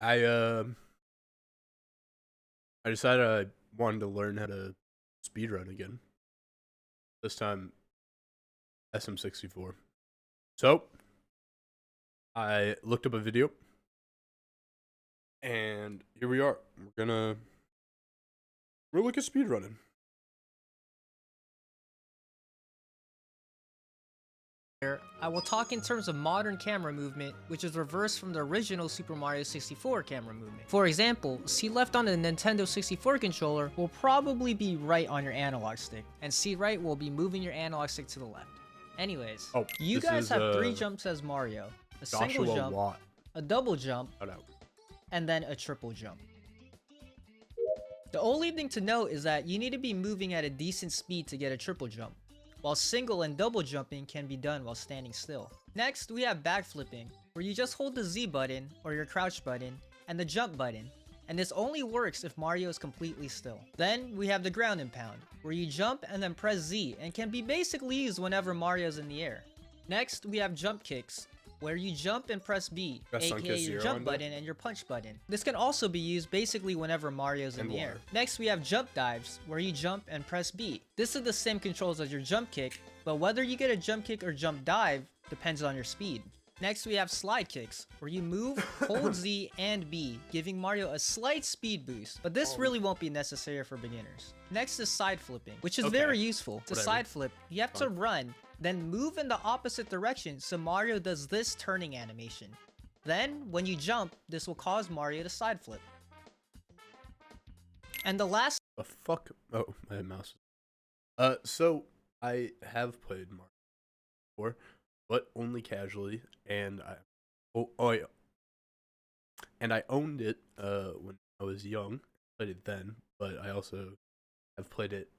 I I decided I wanted to learn how to speedrun again. This time SM64. So I looked up a video and here we are. We're looking at speedrunning. I will talk in terms of modern camera movement, which is reversed from the original Super Mario 64 camera movement. For example, C left on the Nintendo 64 controller will probably be right on your analog stick, and C right will be moving your analog stick to the left. Anyways, you guys have 3 jumps as Mario, a single jump, a double jump, and then a triple jump. The only thing to note is that you need to be moving at a decent speed to get a triple jump, while single and double jumping can be done while standing still. Next, we have backflipping, where you just hold the Z button, or your crouch button, and the jump button, and this only works if Mario is completely still. Then, we have the ground and pound, where you jump and then press Z, and can be basically used whenever Mario is in the air. Next, we have jump kicks, where you jump and press B, aka your jump button and your punch button. This can also be used basically whenever Mario's in the air. Next, we have jump dives, where you jump and press B. This is the same controls as your jump kick, but whether you get a jump kick or jump dive depends on your speed. Next, we have slide kicks, where you move, hold Z and B, giving Mario a slight speed boost, but this really won't be necessary for beginners. Next is side flipping, which is very useful. To side flip, you have to run, then move in the opposite direction so Mario does this turning animation. Then, when you jump, this will cause Mario to side flip. And the last— The fuck? Oh, my mouse. So I have played Mario before, but only casually, and and I owned it when I was young. Played it then, but I also have played it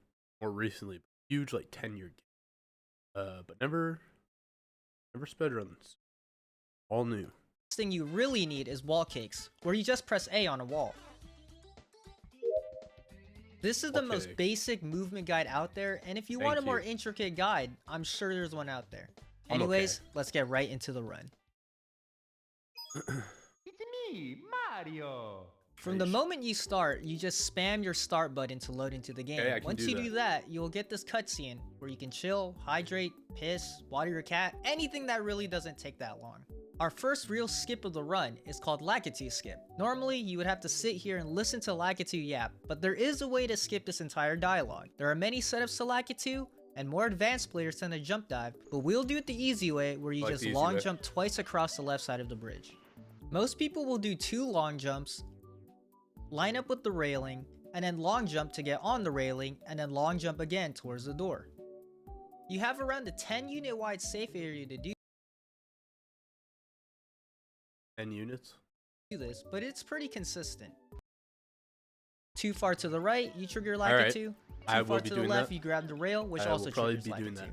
more recently. Huge, like 10-year game. But never speedruns. All new. thing you really need is wall cakes, where you just press A on a wall. This is the most basic movement guide out there, and if you want a more intricate guide, I'm sure there's one out there. Anyways, let's get right into the run. It's me, Mario! From the moment you start, you just spam your start button to load into the game. Once you do that, you'll get this cutscene where you can chill, hydrate, piss, water your cat, anything that really doesn't take that long. Our first real skip of the run is called Lakitu skip. Normally, you would have to sit here and listen to Lakitu yap, but there is a way to skip this entire dialogue. There are many setups to Lakitu, and more advanced players tend to jump dive, but we'll do it the easy way where you just long jump twice across the left side of the bridge. Most people will do 2 long jumps, line up with the railing, and then long jump to get on the railing, and then long jump again towards the door. You have around a 10 unit wide safe area to do 10 units? This, but it's pretty consistent. Too far to the right, you trigger Lakitu. Too far to the left, you grab the rail, which also triggers Lakitu.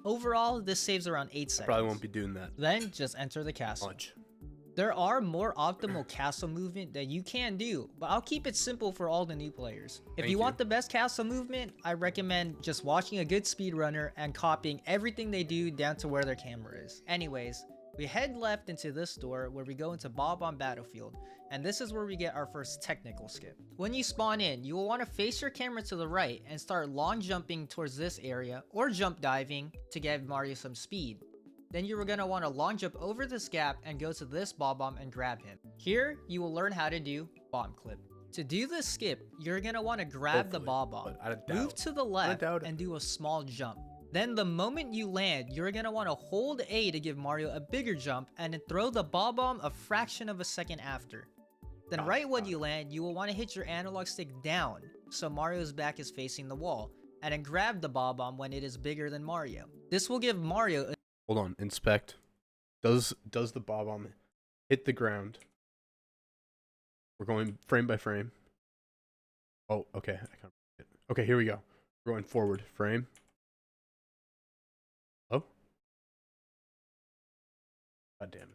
Overall, this saves around 8 seconds. Probably won't be doing that. Then, just enter the castle. There are more optimal castle movement that you can do, but I'll keep it simple for all the new players. If you want the best castle movement, I recommend just watching a good speedrunner and copying everything they do down to where their camera is. Anyways, we head left into this door where we go into Bob-omb Battlefield, and this is where we get our first technical skip. When you spawn in, you will want to face your camera to the right and start long jumping towards this area, or jump diving to give Mario some speed. Then you are going to want to long jump over this gap and go to this Bob-omb and grab him. Here, you will learn how to do bomb clip. To do this skip, you're going to want to grab the Bob-omb, move to the left, and do a small jump. Then the moment you land, you're going to want to hold A to give Mario a bigger jump, and then throw the Bob-omb a fraction of a second after. Then right when you land, you will want to hit your analog stick down, so Mario's back is facing the wall, and then grab the Bob-omb when it is bigger than Mario. This will give Mario a— Hold on, inspect. Does the Bob-omb hit the ground? We're going frame by frame. Oh, okay. Okay, here we go. We're going forward. Frame. Oh. God damn it.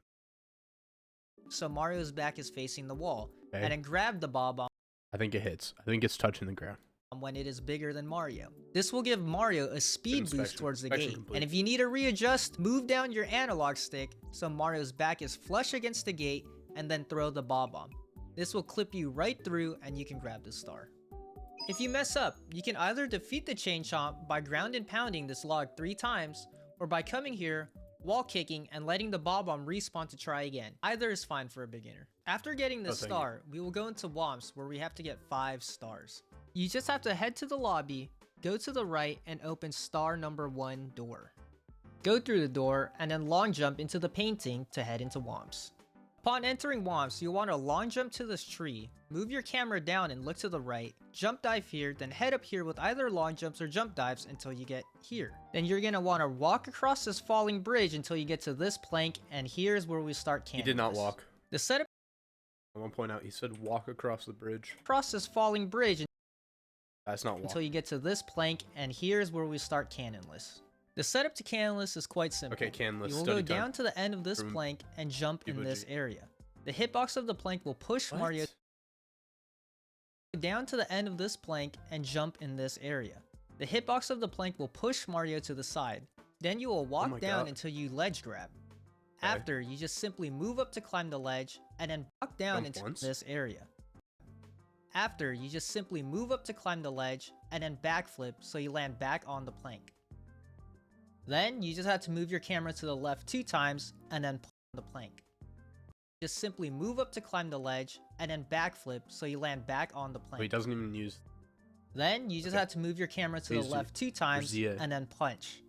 So Mario's back is facing the wall. And then grab the Bob-omb. I think it hits. I think it's touching the ground when it is bigger than Mario. This will give Mario a speed boost towards the gate. And if you need to readjust, move down your analog stick so Mario's back is flush against the gate, and then throw the Bob-omb. This will clip you right through and you can grab the star. If you mess up, you can either defeat the chain chomp by ground and pounding this log 3 times, or by coming here, wall kicking, and letting the bob-omb respawn to try again. Either is fine for a beginner. After getting the star, we will go into Womps where we have to get 5 stars. You just have to head to the lobby, go to the right, and open star number 1 door. Go through the door, and then long jump into the painting to head into Womps. Upon entering Womps, you'll want to long jump to this tree, move your camera down and look to the right, jump dive here, then head up here with either long jumps or jump dives until you get here. Then you're going to want to walk across this falling bridge until you get to this plank, and here's where we start camping. He did not walk. The setup. I want to point out, he said walk across the bridge. Across this falling bridge. That's not walk. Until you get to this plank, and here's where we start cannonless. The setup to cannonless is quite simple. Okay, cannonless. You will go down to the end of this plank and jump in this area. The hitbox of the plank will push Mario down to the end of this plank and jump in this area. The hitbox of the plank will push Mario to the side. Then you will walk down until you ledge grab. Okay. After, you just simply move up to climb the ledge and then walk down into this area. After, you just simply move up to climb the ledge and then backflip so you land back on the plank. Then, you just have to move your camera to the left 2 times and then pull on the plank. Just simply move up to climb the ledge and then backflip so you land back on the plank. He doesn't even use... Then, you just have to move your camera to the left 2 times and then punch.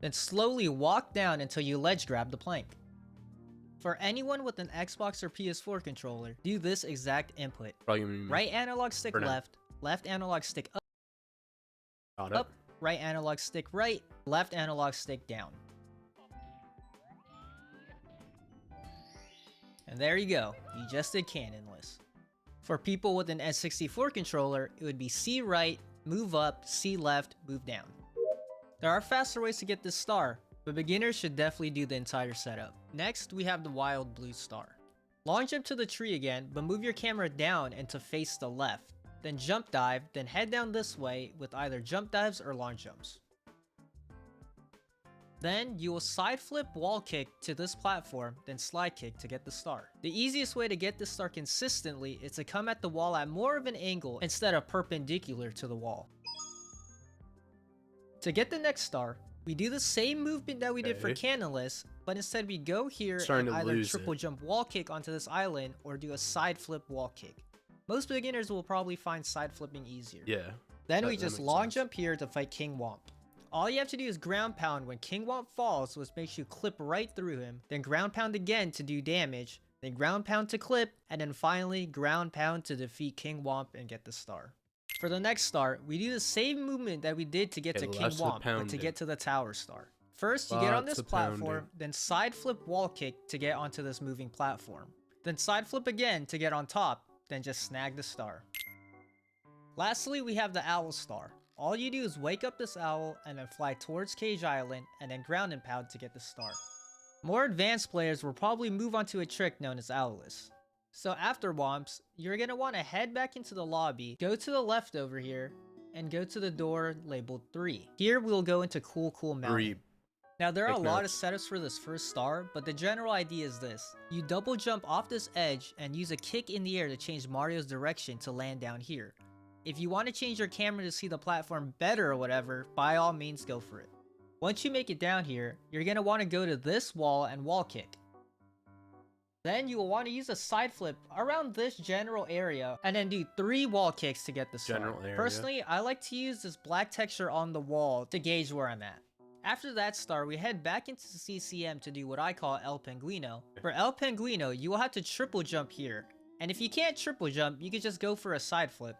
Then slowly walk down until you ledge grab the plank. For anyone with an Xbox or PS4 controller, do this exact input. Right analog stick left, left analog stick up, right analog stick right, left analog stick down. And there you go, you just did cannonless. For people with an S64 controller, it would be C right, move up, C left, move down. There are faster ways to get this star, but beginners should definitely do the entire setup. Next, we have the wild blue star. Long jump to the tree again, but move your camera down and to face the left. Then jump dive, then head down this way with either jump dives or long jumps. Then, you will side flip wall kick to this platform, then slide kick to get the star. The easiest way to get this star consistently is to come at the wall at more of an angle instead of perpendicular to the wall. To get the next star, we do the same movement that we did for cannonless, but instead we go here and either triple jump wall kick onto this island or do a side flip wall kick. Most beginners will probably find side flipping easier. Yeah. Then we just long jump here to fight King Womp. All you have to do is ground pound when King Womp falls, which makes you clip right through him, then ground pound again to do damage, then ground pound to clip, and then finally ground pound to defeat King Womp and get the star. For the next star, we do the same movement that we did to get to King Womp, but to get to the tower star. First, you get on this platform, then side flip wall kick to get onto this moving platform. Then side flip again to get on top, then just snag the star. Lastly, we have the owl star. All you do is wake up this owl and then fly towards Cage Island and then ground and pound to get the star. More advanced players will probably move on to a trick known as Owless. So after Womps, you're going to want to head back into the lobby, go to the left over here, and go to the door labeled 3. Here we'll go into Cool Mountain. Now there are a lot of setups for this first star, but the general idea is this. You double jump off this edge and use a kick in the air to change Mario's direction to land down here. If you want to change your camera to see the platform better or whatever, by all means go for it. Once you make it down here, you're going to want to go to this wall and wall kick. Then you will want to use a side flip around this general area and then do 3 wall kicks to get the star. Personally, I like to use this black texture on the wall to gauge where I'm at. After that star, we head back into the CCM to do what I call El Penguino. For El Penguino, you will have to triple jump here. And if you can't triple jump, you can just go for a side flip.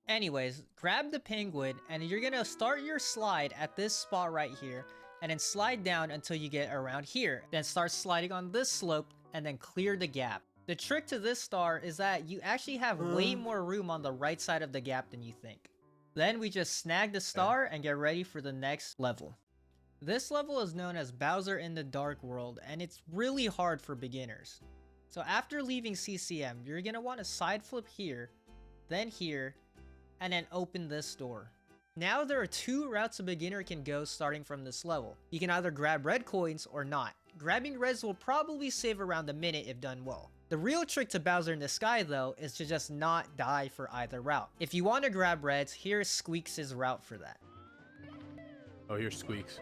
Anyways, grab the penguin and you're gonna start your slide at this spot right here and then slide down until you get around here. Then start sliding on this slope and then clear the gap. The trick to this star is that you actually have way more room on the right side of the gap than you think. Then we just snag the star and get ready for the next level. This level is known as Bowser in the Dark World and it's really hard for beginners. So after leaving CCM, you're gonna want to side flip here, then here, and then open this door. Now there are 2 routes a beginner can go starting from this level. You can either grab red coins or not. Grabbing reds will probably save around a minute if done well. The real trick to Bowser in the Sky though is to just not die for either route. If you want to grab reds, here's Squeaks' route for that. Oh, here's Squeaks.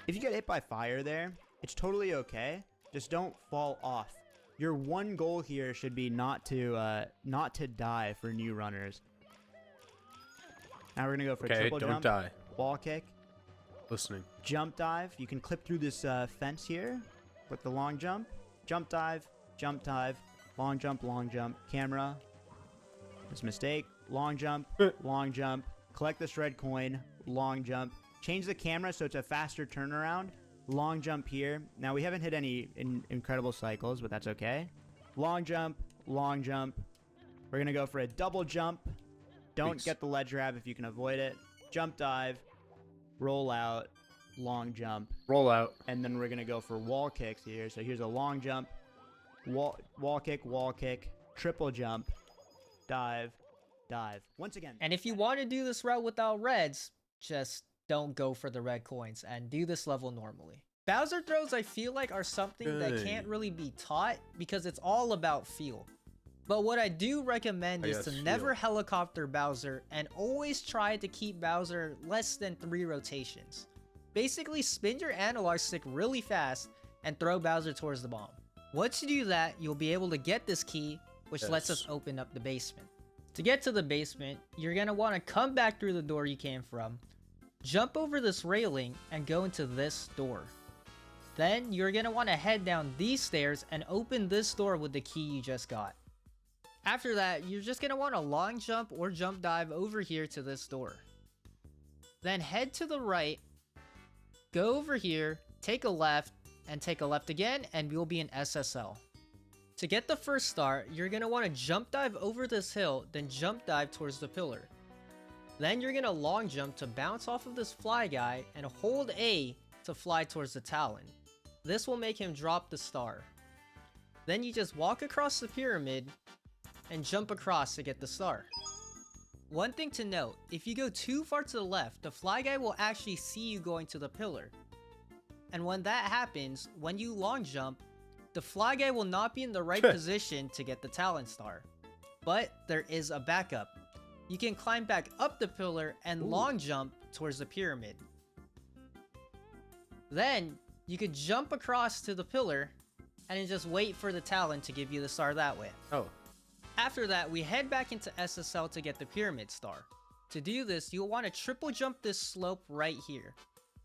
If you get hit by fire there, it's totally okay. Just don't fall off. Your one goal here should be not to die for new runners. Now we're gonna go for triple don't jump, die. wall kick, Listening. jump dive. You can clip through this fence here with the long jump. Jump dive, long jump, camera. That's a mistake. Long jump, collect this red coin, long jump. Change the camera so it's a faster turnaround. Long jump here. Now we haven't hit any incredible cycles, but that's okay. Long jump. We're gonna go for a double jump. Don't get the ledge grab if you can avoid it. Jump dive, roll out, long jump. Roll out. And then we're gonna go for wall kicks here. So here's a long jump, wall kick, triple jump, dive. Once again. And if you want to do this route without reds, just don't go for the red coins and do this level normally. Bowser throws, I feel like, are something that can't really be taught because it's all about feel. But what I do recommend is to never helicopter Bowser and always try to keep Bowser less than 3 rotations. Basically, spin your analog stick really fast and throw Bowser towards the bomb. Once you do that, you'll be able to get this key, which lets us open up the basement. To get to the basement, you're going to want to come back through the door you came from, jump over this railing, and go into this door. Then, you're going to want to head down these stairs and open this door with the key you just got. After that, you're just going to want to long jump or jump dive over here to this door. Then head to the right, go over here, take a left, and take a left again, and you'll be in SSL. To get the first star, you're going to want to jump dive over this hill, then jump dive towards the pillar. Then you're going to long jump to bounce off of this fly guy and hold A to fly towards the Talon. This will make him drop the star. Then you just walk across the pyramid and jump across to get the star. One thing to note, if you go too far to the left, the fly guy will actually see you going to the pillar. And when that happens, when you long jump, the fly guy will not be in the right position to get the Talon star. But there is a backup. You can climb back up the pillar and long jump towards the pyramid. Then, you could jump across to the pillar and then just wait for the Talon to give you the star that way. Oh. After that, we head back into SSL to get the pyramid star. To do this, you'll want to triple jump this slope right here.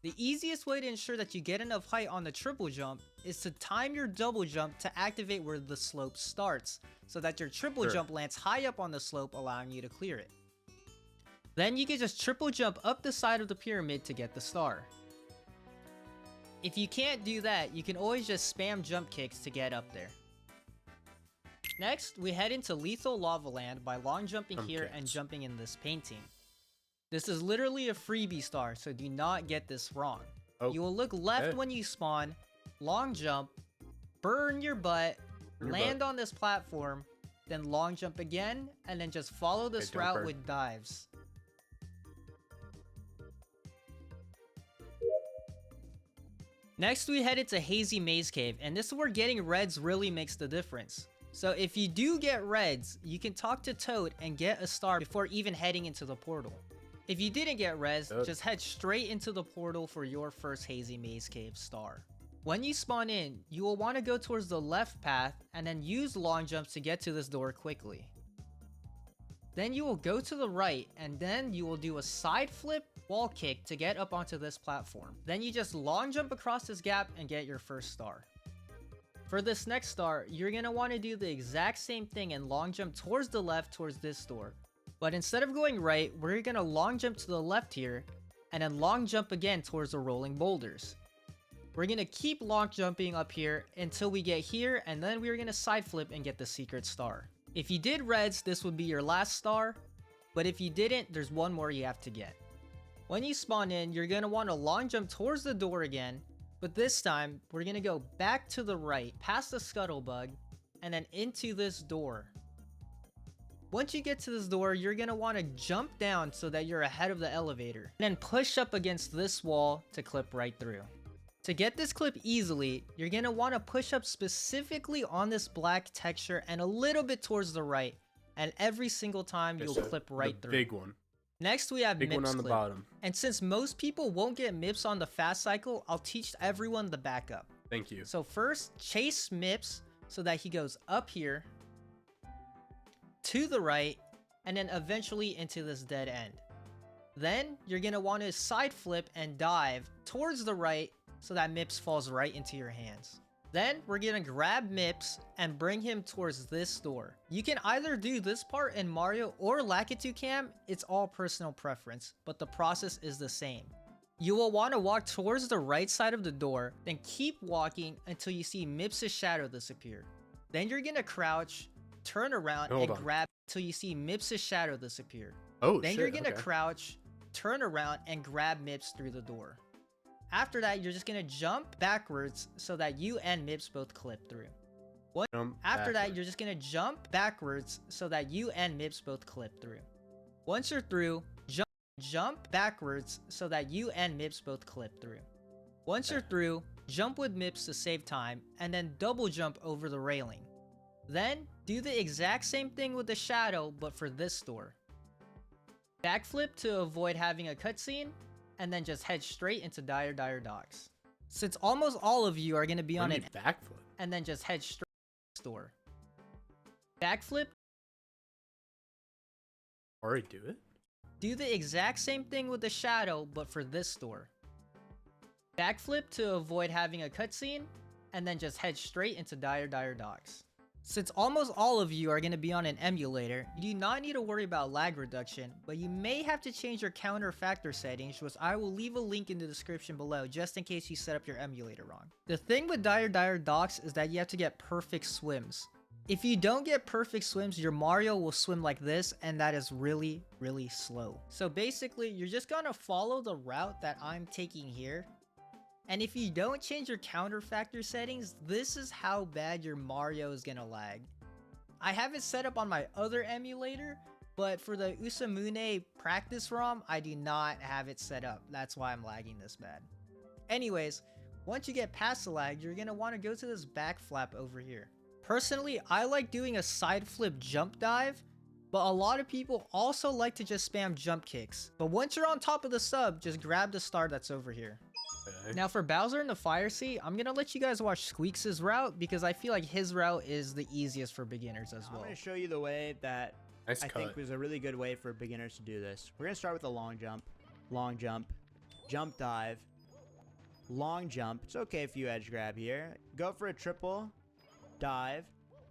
The easiest way to ensure that you get enough height on the triple jump is to time your double jump to activate where the slope starts, so that your triple jump lands high up on the slope, allowing you to clear it. Then you can just triple jump up the side of the pyramid to get the star. If you can't do that, you can always just spam jump kicks to get up there. Next, we head into Lethal Lava Land by long jumping here and jumping in this painting. This is literally a freebie star, so do not get this wrong. You will look left when you spawn, long jump, burn your butt, land on this platform, then long jump again, and then just follow this route with dives. Next, we head into Hazy Maze Cave, and this is where getting reds really makes the difference. So if you do get reds, you can talk to Toad and get a star before even heading into the portal. If you didn't get reds, just head straight into the portal for your first Hazy Maze Cave star. When you spawn in, you will want to go towards the left path and then use long jumps to get to this door quickly. Then you will go to the right and then you will do a side flip wall kick to get up onto this platform. Then you just long jump across this gap and get your first star. For this next star, you're going to want to do the exact same thing and long jump towards the left towards this door. But instead of going right, we're going to long jump to the left here and then long jump again towards the rolling boulders. We're going to keep long jumping up here until we get here, and then we're going to side flip and get the secret star. If you did reds, this would be your last star, but if you didn't, there's one more you have to get. When you spawn in, you're going to want to long jump towards the door again, but this time, we're going to go back to the right, past the scuttlebug, and then into this door. Once you get to this door, you're going to want to jump down so that you're ahead of the elevator, and then push up against this wall to clip right through. To get this clip easily, you're going to want to push up specifically on this black texture and a little bit towards the right. And every single time you'll clip right through. Big one. Next we have Big MIPS one on the clip. bottom. And since most people won't get MIPS on the fast cycle, I'll teach everyone the backup. Thank you. So first, chase MIPS so that he goes up here, to the right, and then eventually into this dead end. Then you're going to want to side flip and dive towards the right so that MIPS falls right into your hands. Then we're going to grab MIPS and bring him towards this door. You can either do this part in Mario or Lakitu Cam, it's all personal preference, but the process is the same. You will want to walk towards the right side of the door, then keep walking until you see MIPS' shadow disappear. Then you're going to crouch, turn around, and grab until you see MIPS' shadow disappear. Then you're going to crouch, turn around, and grab MIPS through the door. After that, you're just going to jump backwards so that you and MIPS both clip through. After that, you're just going to jump backwards so that you and MIPS both clip through. Once you're through, jump backwards so that you and MIPS both clip through. Once you're through, jump with MIPS to save time, and then double jump over the railing. Then, do the exact same thing with the shadow, but for this door. Backflip to avoid having a cutscene, and then just head straight into Dire Docks. Since almost all of you are going to be on an backflip, and then just head straight to the store. Backflip. Already do it? Do the exact same thing with the shadow, but for this door. Backflip to avoid having a cutscene, and then just head straight into Dire Docks. Since almost all of you are going to be on an emulator, you do not need to worry about lag reduction, but you may have to change your counter factor settings, which I will leave a link in the description below just in case you set up your emulator wrong. The thing with Dire Docks is that you have to get perfect swims. If you don't get perfect swims, your Mario will swim like this, and that is really, really slow. So basically, you're just going to follow the route that I'm taking here. And if you don't change your counter factor settings, this is how bad your Mario is gonna lag. I have it set up on my other emulator, but for the Usamune practice ROM, I do not have it set up. That's why I'm lagging this bad. Anyways, once you get past the lag, you're gonna want to go to this back flap over here. Personally, I like doing a side flip jump dive, but a lot of people also like to just spam jump kicks. But once you're on top of the sub, just grab the star that's over here. Now for Bowser in the Fire Sea, I'm going to let you guys watch Squeaks' route because I feel like his route is the easiest for beginners as well. I'm going to show you the way that I think was a really good way for beginners to do this. We're going to start with a long jump, jump dive, long jump. It's okay if you edge grab here. Go for a triple, dive,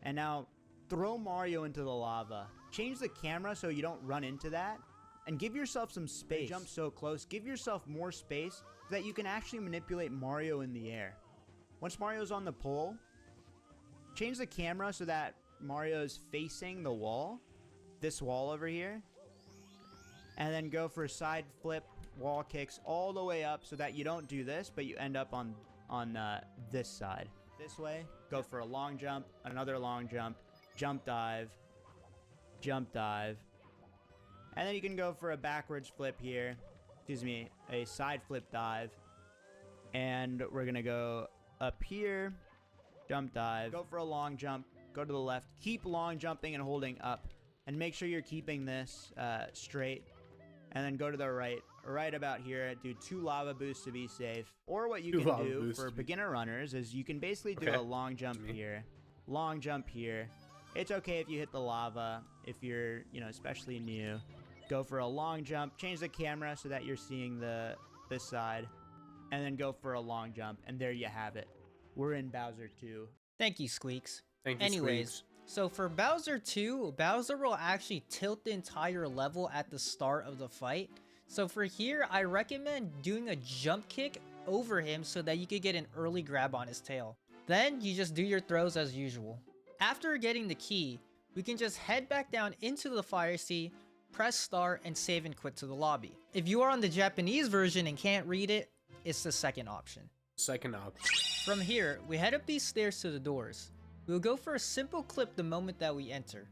and now throw Mario into the lava. Change the camera so you don't run into that, and give yourself some space. Jump so close, give yourself more space so that you can actually manipulate Mario in the air. Once Mario's on the pole, change the camera so that Mario's facing the wall, this wall over here, and then go for side flip wall kicks all the way up so that you don't do this, but you end up on this side. This way, go for a long jump, another long jump, jump dive, and then you can go for a backwards flip here. Excuse me, a side flip dive. And we're going to go up here, jump dive, go for a long jump, go to the left, keep long jumping and holding up. And make sure you're keeping this straight. And then go to the right about here, do 2 lava boosts to be safe. Or what you can do for beginner runners is you can basically do a long jump here, long jump here. It's okay if you hit the lava, if you're, especially new. Go for a long jump, change the camera so that you're seeing this side, and then go for a long jump, and there you have it. We're in Bowser 2. Thank you, Squeaks. Thank you, Anyways, Squeaks. So for Bowser 2, Bowser will actually tilt the entire level at the start of the fight. So for here, I recommend doing a jump kick over him so that you could get an early grab on his tail. Then you just do your throws as usual. After getting the key, we can just head back down into the Fire Sea, press start, and save and quit to the lobby. If you are on the Japanese version and can't read it, it's the second option. From here, we head up these stairs to the doors. We'll go for a simple clip the moment that we enter.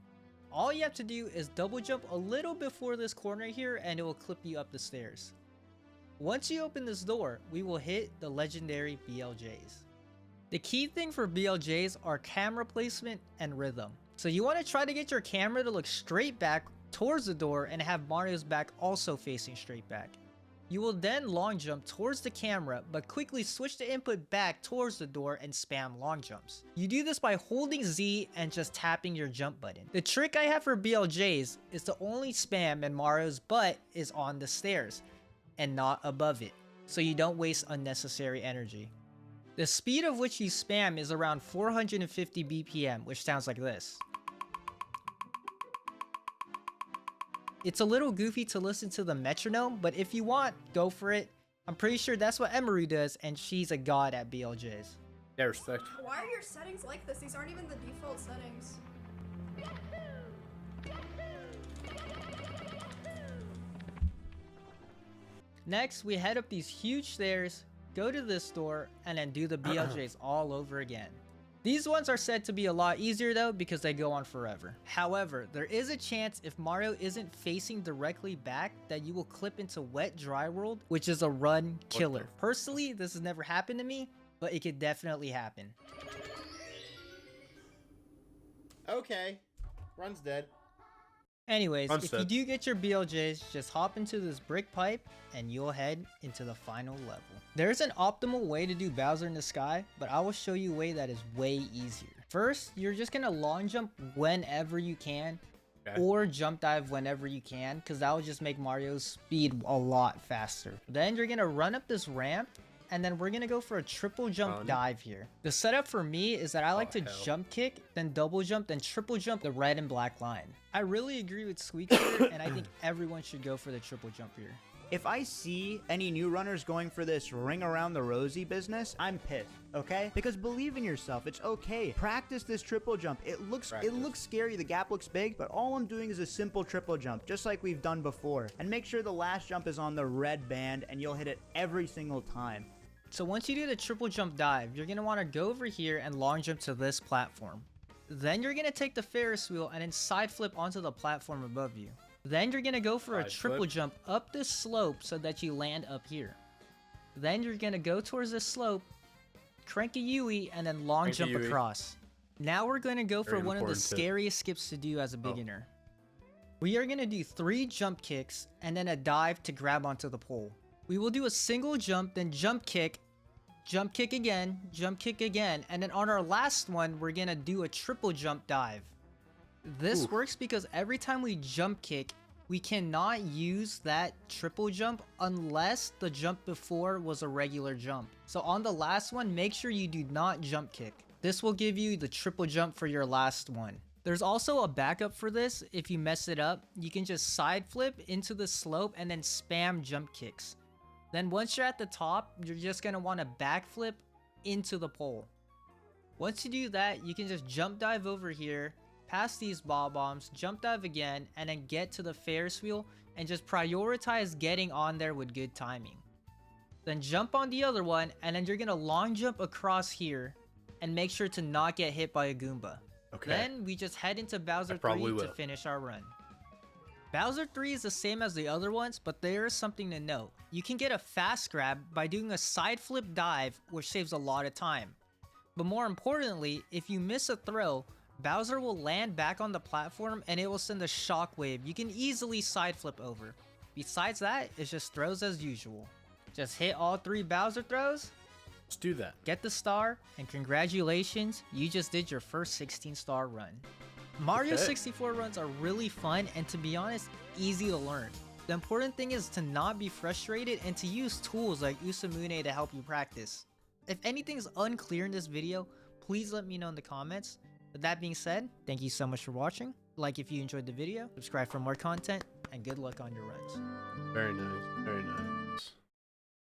All you have to do is double jump a little before this corner here and it will clip you up the stairs. Once you open this door, we will hit the legendary BLJs. The key thing for BLJs are camera placement and rhythm. So you want to try to get your camera to look straight back towards the door and have Mario's back also facing straight back. You will then long jump towards the camera, but quickly switch the input back towards the door and spam long jumps. You do this by holding Z and just tapping your jump button. The trick I have for BLJs is to only spam when Mario's butt is on the stairs and not above it, so you don't waste unnecessary energy. The speed of which you spam is around 450 BPM, which sounds like this. It's a little goofy to listen to the metronome, but if you want, go for it. I'm pretty sure that's what Emery does, and she's a god at BLJs. Yeah, respect. Why are your settings like this? These aren't even the default settings. Next, we head up these huge stairs, go to this door, and then do the BLJs all over again. These ones are said to be a lot easier though because they go on forever. However, there is a chance if Mario isn't facing directly back that you will clip into wet dry world, which is a run killer. Personally, this has never happened to me, but it could definitely happen. Okay. Run's dead. Anyways, Run's if you dead. do get your BLJs, just hop into this brick pipe and you'll head into the final level. There's an optimal way to do Bowser in the Sky, but I will show you a way that is way easier. First, you're just gonna long jump whenever you can, Okay. or jump dive whenever you can, because that will just make Mario's speed a lot faster. Then you're gonna run up this ramp, and then we're gonna go for a triple jump dive here. The setup for me is that I like to hell. jump kick, then double jump, then triple jump the red and black line. I really agree with Squeak here, and I think everyone should go for the triple jump here. If I see any new runners going for this ring around the rosy business, I'm pissed, okay? Because believe in yourself, it's okay. Practice this triple jump. It looks scary, the gap looks big, but all I'm doing is a simple triple jump, just like we've done before. And make sure the last jump is on the red band and you'll hit it every single time. So once you do the triple jump dive, you're gonna wanna go over here and long jump to this platform. Then you're gonna take the Ferris wheel and then side flip onto the platform above you. Then you're gonna go for a Side triple flip. jump up this slope so that you land up here. Then you're gonna go towards this slope, crank a Yui, and then long Crank a jump Yui. across. Now we're gonna go for Very one of the important tip. scariest skips to do as a beginner. We are gonna do 3 jump kicks and then a dive to grab onto the pole. We will do a single jump, then jump kick again, and then on our last one, we're gonna do a triple jump dive. This Oof. works because every time we jump kick, we cannot use that triple jump unless the jump before was a regular jump. So on the last one, make sure you do not jump kick. This will give you the triple jump for your last one. There's also a backup for this. If you mess it up, you can just side flip into the slope and then spam jump kicks. Then once you're at the top, you're just gonna want to backflip into the pole. Once you do that, you can just jump dive over here, past these ball bombs, jump dive again, and then get to the Ferris wheel and just prioritize getting on there with good timing. Then jump on the other one, and then you're gonna long jump across here and make sure to not get hit by a Goomba. Okay. Then we just head into Bowser 3 probably to will. finish our run. Bowser 3 is the same as the other ones, but there is something to note. You can get a fast grab by doing a side flip dive, which saves a lot of time. But more importantly, if you miss a throw, Bowser will land back on the platform and it will send a shockwave you can easily side flip over. Besides that, it's just throws as usual. Just hit all 3 Bowser throws, Let's do that. get the star, and congratulations, you just did your first 16-star run. Mario Okay. 64 runs are really fun and, to be honest, easy to learn. The important thing is to not be frustrated and to use tools like Usamune to help you practice. If anything is unclear in this video, please let me know in the comments. With that being said, thank you so much for watching. Like if you enjoyed the video, subscribe for more content, and good luck on your runs. Very nice. Very nice.